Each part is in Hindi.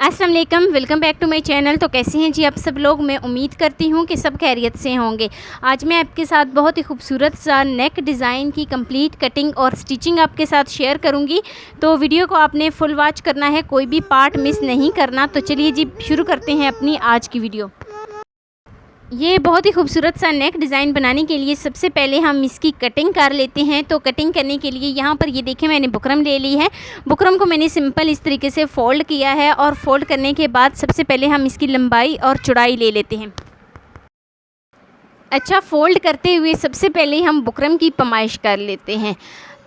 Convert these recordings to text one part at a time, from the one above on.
अस्सलाम वालेकुम, welcome back to my channel. तो कैसे हैं जी आप सब लोग। मैं उम्मीद करती हूँ कि सब खैरियत से होंगे। आज मैं आपके साथ बहुत ही खूबसूरत सा नेक डिज़ाइन की कंप्लीट कटिंग और स्टिचिंग आपके साथ शेयर करूँगी। तो वीडियो को आपने फुल वॉच करना है, कोई भी पार्ट मिस नहीं करना। तो चलिए जी शुरू करते हैं अपनी आज की वीडियो। ये बहुत ही खूबसूरत सा नेक डिज़ाइन बनाने के लिए सबसे पहले हम इसकी कटिंग कर लेते हैं। तो कटिंग करने के लिए यहाँ पर ये देखें मैंने बुकरम ले ली है। बुकरम को मैंने सिंपल इस तरीके से फ़ोल्ड किया है और फ़ोल्ड करने के बाद सबसे पहले हम इसकी लंबाई और चौड़ाई ले लेते हैं। अच्छा, फ़ोल्ड करते हुए सबसे पहले हम बुकरम की पैमाइश कर लेते हैं।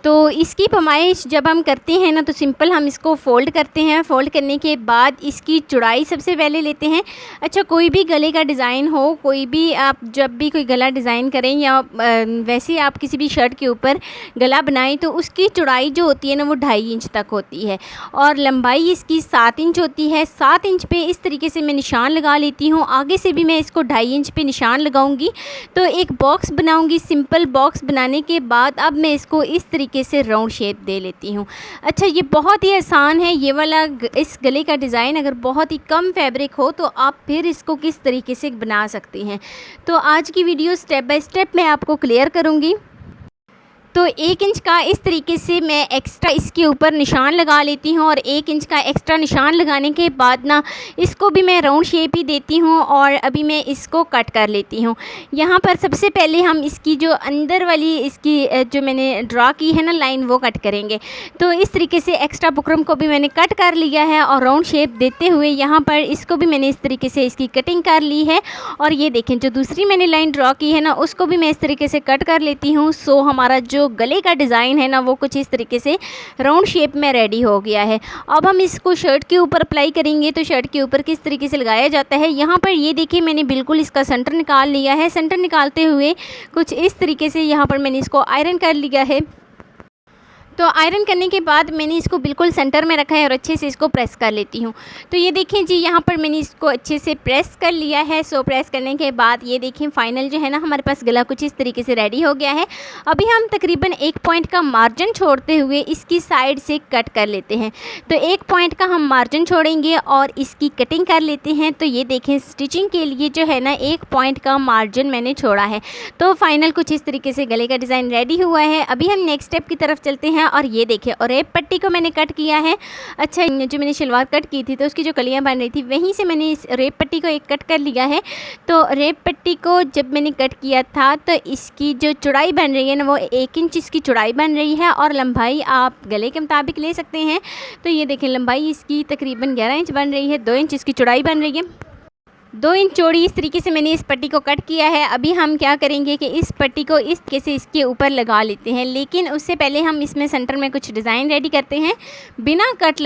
तो इसकी पैमाइश जब हम करते हैं ना तो सिंपल हम इसको फ़ोल्ड करते हैं। फ़ोल्ड करने के बाद इसकी चौड़ाई सबसे पहले लेते हैं। अच्छा, कोई भी गले का डिज़ाइन हो, कोई भी आप जब भी कोई गला डिज़ाइन करें या वैसे आप किसी भी शर्ट के ऊपर गला बनाएं तो उसकी चौड़ाई जो होती है ना वो 2.5 इंच तक होती है और लंबाई इसकी 7 इंच होती है। 7 इंच पे इस तरीके से मैं निशान लगा लेती हूँ। आगे से भी मैं इसको 2.5 इंच पे निशान लगाऊंगी। तो एक बॉक्स बनाऊंगी। सिंपल बॉक्स बनाने के बाद अब मैं इसको इस तरीके से राउंड शेप दे लेती हूँ। अच्छा, ये बहुत ही आसान है ये वाला इस गले का डिज़ाइन। अगर बहुत ही कम फैब्रिक हो तो आप फिर इसको किस तरीके से बना सकते हैं। तो आज की वीडियो स्टेप बाय स्टेप मैं आपको क्लियर करूँगी। तो 1 इंच का इस तरीके से मैं एक्स्ट्रा इसके ऊपर निशान लगा लेती हूँ और 1 इंच का एक्स्ट्रा निशान लगाने के बाद ना इसको भी मैं राउंड शेप ही देती हूँ और अभी मैं इसको कट कर लेती हूँ। यहाँ पर सबसे पहले हम इसकी जो अंदर वाली इसकी जो मैंने ड्रा की है ना लाइन वो कट करेंगे। तो इस तरीके से एक्स्ट्रा बुकरम को भी मैंने कट कर लिया है और राउंड शेप देते हुए यहाँ पर इसको भी मैंने इस तरीके से इसकी कटिंग कर ली है। और ये देखें जो दूसरी मैंने लाइन ड्रा की है ना उसको भी मैं इस तरीके से कट कर लेती हूँ। सो हमारा जो गले का डिज़ाइन है ना वो कुछ इस तरीके से राउंड शेप में रेडी हो गया है। अब हम इसको शर्ट के ऊपर अप्लाई करेंगे। तो शर्ट के ऊपर किस तरीके से लगाया जाता है, यहाँ पर ये देखिए मैंने बिल्कुल इसका सेंटर निकाल लिया है। सेंटर निकालते हुए कुछ इस तरीके से यहाँ पर मैंने इसको आयरन कर लिया है। तो आयरन करने के बाद मैंने इसको बिल्कुल सेंटर में रखा है और अच्छे से इसको प्रेस कर लेती हूँ। तो ये देखें जी यहाँ पर मैंने इसको अच्छे से प्रेस कर लिया है। सो प्रेस करने के बाद ये देखें फाइनल जो है ना हमारे पास गला कुछ इस तरीके से रेडी हो गया है। अभी हम तकरीबन 1 पॉइंट का मार्जिन छोड़ते हुए इसकी साइड से कट कर लेते हैं। तो 1 पॉइंट का हम मार्जिन छोड़ेंगे और इसकी कटिंग कर लेते हैं। तो ये देखें स्टिचिंग के लिए जो है ना 1 पॉइंट का मार्जिन मैंने छोड़ा है। तो फाइनल कुछ इस तरीके से गले का डिज़ाइन रेडी हुआ है। अभी हम नेक्स्ट स्टेप की तरफ चलते हैं और ये देखिए और रेप पट्टी को मैंने कट किया है। अच्छा, जो मैंने शलवार कट की थी तो उसकी जो कलियां बन रही थी वहीं से मैंने इस रेप पट्टी को एक कट कर लिया है। तो रेप पट्टी को जब मैंने कट किया था तो इसकी जो चौड़ाई बन रही है ना वो 1 इंच इसकी चौड़ाई बन रही है और लंबाई आप गले के मुताबिक ले सकते हैं। तो ये देखें लंबाई इसकी तकरीबन 11 इंच बन रही है। 2 इंच इसकी चौड़ाई बन रही है। 2 इंच चौड़ी इस तरीके से मैंने इस पट्टी को कट किया है। अभी हम क्या करेंगे कि इस पट्टी को इस तरीके से इसके ऊपर लगा लेते हैं, लेकिन उससे पहले हम इसमें सेंटर में कुछ डिज़ाइन रेडी करते हैं। बिना कट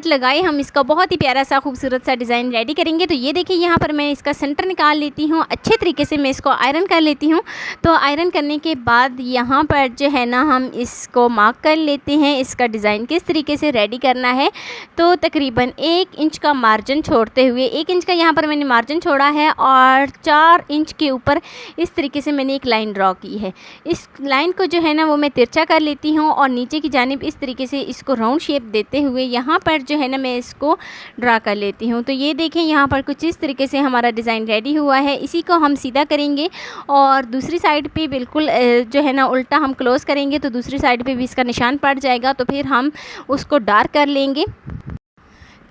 लगाए हम इसका बहुत ही प्यारा सा खूबसूरत सा डिज़ाइन रेडी करेंगे। तो ये देखिए यहाँ पर मैं इसका सेंटर निकाल लेती हूँ। अच्छे तरीके से मैं इसको आयरन कर लेती हूँ। तो आयरन करने के बाद यहाँ पर जो है ना हम इसको मार्क कर लेते हैं इसका डिज़ाइन किस तरीके से रेडी करना है। तो तकरीबन 1 इंच का मार्जिन छोड़ते हुए 1 इंच का यहाँ पर मैंने मार्जिन छोड़ा है और 4 इंच के ऊपर इस तरीके से मैंने एक लाइन ड्रॉ की है। इस लाइन को जो है ना वो मैं तिरछा कर लेती हूँ और नीचे की जानिब इस तरीके से इसको राउंड शेप देते हुए यहाँ पर जो है ना मैं इसको ड्रा कर लेती हूँ। तो ये देखें यहाँ पर कुछ इस तरीके से हमारा डिज़ाइन रेडी हुआ है। इसी को हम सीधा करेंगे और दूसरी साइड पे बिल्कुल जो है ना उल्टा हम क्लोज़ करेंगे तो दूसरी साइड पे भी इसका निशान पड़ जाएगा। तो फिर हम उसको डार्क कर लेंगे।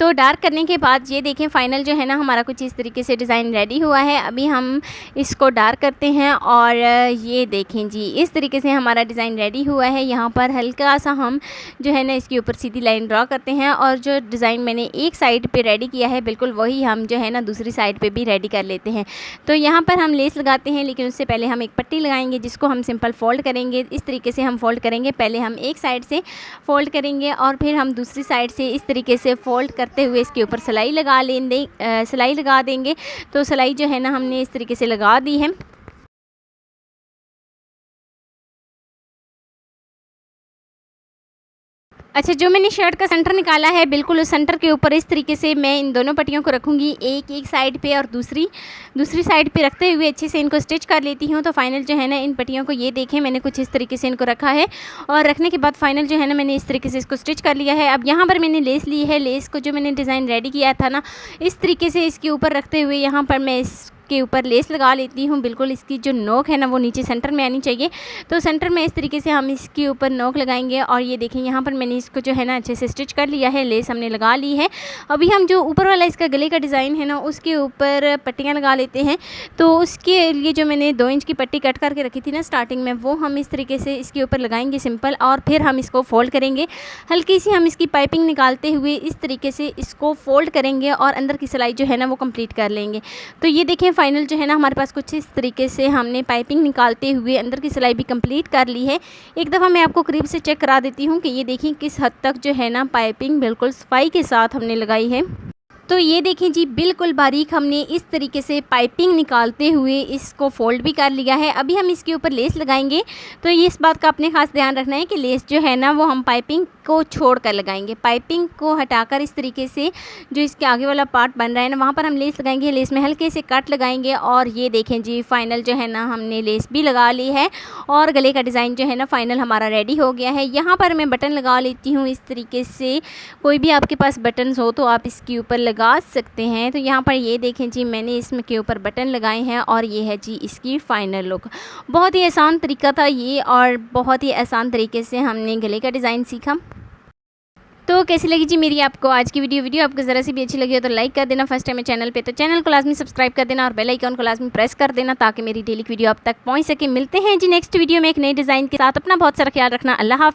तो डार्क करने के बाद ये देखें फाइनल जो है ना हमारा कुछ इस तरीके से डिज़ाइन रेडी हुआ है। अभी हम इसको डार्क करते हैं और ये देखें जी इस तरीके से हमारा डिज़ाइन रेडी हुआ है। यहाँ पर हल्का सा हम जो है ना इसके ऊपर सीधी लाइन ड्रॉ करते हैं और जो डिज़ाइन मैंने एक साइड पे रेडी किया है बिल्कुल वही हम जो है ना दूसरी साइड पे भी रेडी कर लेते हैं। तो यहाँ पर हम लेस लगाते हैं, लेकिन उससे पहले हम एक पट्टी लगाएंगे जिसको हम सिंपल फोल्ड करेंगे। इस तरीके से हम फोल्ड करेंगे। पहले हम एक साइड से फोल्ड करेंगे और फिर हम दूसरी साइड से इस तरीके से फोल्ड करते हुए इसके ऊपर सिलाई लगा देंगे। तो सिलाई जो है ना हमने इस तरीके से लगा दी है। अच्छा, जो मैंने शर्ट का सेंटर निकाला है, बिल्कुल उस सेंटर के ऊपर इस तरीके से मैं इन दोनों पट्टियों को रखूँगी, एक साइड पे और दूसरी साइड पे रखते हुए अच्छे से इनको स्टिच कर लेती हूँ। तो फाइनल जो है ना इन पट्टियों को ये देखें, मैंने कुछ इस तरीके से इनको रखा है और रखने के बाद फाइनल जो है ना मैंने इस तरीके से इसको स्टिच कर लिया है। अब यहाँ पर मैंने लेस ली है, लेस को जो मैंने डिज़ाइन रेडी किया था ना, इस तरीके से इसके ऊपर रखते हुए यहाँ पर मैं के ऊपर लेस लगा लेती हूँ। बिल्कुल इसकी जो नोक है ना वो नीचे सेंटर में आनी चाहिए। तो सेंटर में इस तरीके से हम इसके ऊपर नोक लगाएंगे और ये देखें यहाँ पर मैंने इसको जो है ना अच्छे से स्टिच कर लिया है, लेस हमने लगा ली है। अभी हम जो ऊपर वाला इसका गले का डिज़ाइन है ना उसके ऊपर पट्टियाँ लगा लेते हैं। तो उसके लिए जो मैंने 2 इंच की पट्टी कट करके रखी थी ना स्टार्टिंग में, वो हम इस तरीके से इसके ऊपर लगाएंगे सिंपल, और फिर हम इसको फोल्ड करेंगे। हल्की सी हम इसकी पाइपिंग निकालते हुए इस तरीके से इसको फोल्ड करेंगे और अंदर की सिलाई जो है ना वो कंप्लीट कर लेंगे। तो ये देखें फाइनल जो है ना हमारे पास कुछ इस तरीके से हमने पाइपिंग निकालते हुए अंदर की सिलाई भी कंप्लीट कर ली है। एक दफ़ा मैं आपको करीब से चेक करा देती हूँ कि ये देखिए किस हद तक जो है ना पाइपिंग बिल्कुल सफाई के साथ हमने लगाई है। तो ये देखें जी, बिल्कुल बारीक हमने इस तरीके से पाइपिंग निकालते हुए इसको फोल्ड भी कर लिया है। अभी हम इसके ऊपर लेस लगाएंगे। तो ये इस बात का अपने ख़ास ध्यान रखना है कि लेस जो है ना वो हम पाइपिंग को छोड़ कर लगाएंगे। पाइपिंग को हटाकर इस तरीके से जो इसके आगे वाला पार्ट बन रहा है ना वहाँ पर हम लेस लगाएंगे। लेस में हल्के से कट लगाएंगे और ये देखें जी फाइनल जो है ना हमने लेस भी लगा ली है और गले का डिज़ाइन जो है ना फाइनल हमारा रेडी हो गया है। यहाँ पर मैं बटन लगा लेती हूँ इस तरीके से। कोई भी आपके पास बटन हो तो आप इसके ऊपर लगा सकते हैं। तो यहाँ पर ये देखें जी मैंने इसमें के ऊपर बटन लगाए हैं और ये है जी इसकी फ़ाइनल लुक। बहुत ही आसान तरीका था ये और बहुत ही आसान तरीके से हमने गले का डिज़ाइन सीखा। तो कैसी लगी जी मेरी आपको आज की वीडियो आपको ज़रा सी भी अच्छी लगी हो तो लाइक कर देना। फर्स्ट टाइम है चैनल पे तो चैनल को लाजमी सब्सक्राइब कर देना और बेल आइकन को लाजमी प्रेस कर देना ताकि मेरी डेली वीडियो आप तक पहुंच सके। मिलते हैं जी नेक्स्ट वीडियो में एक नए डिज़ाइन के साथ। अपना बहुत सारा ख्याल रखना। अल्लाह हाफ़िज़।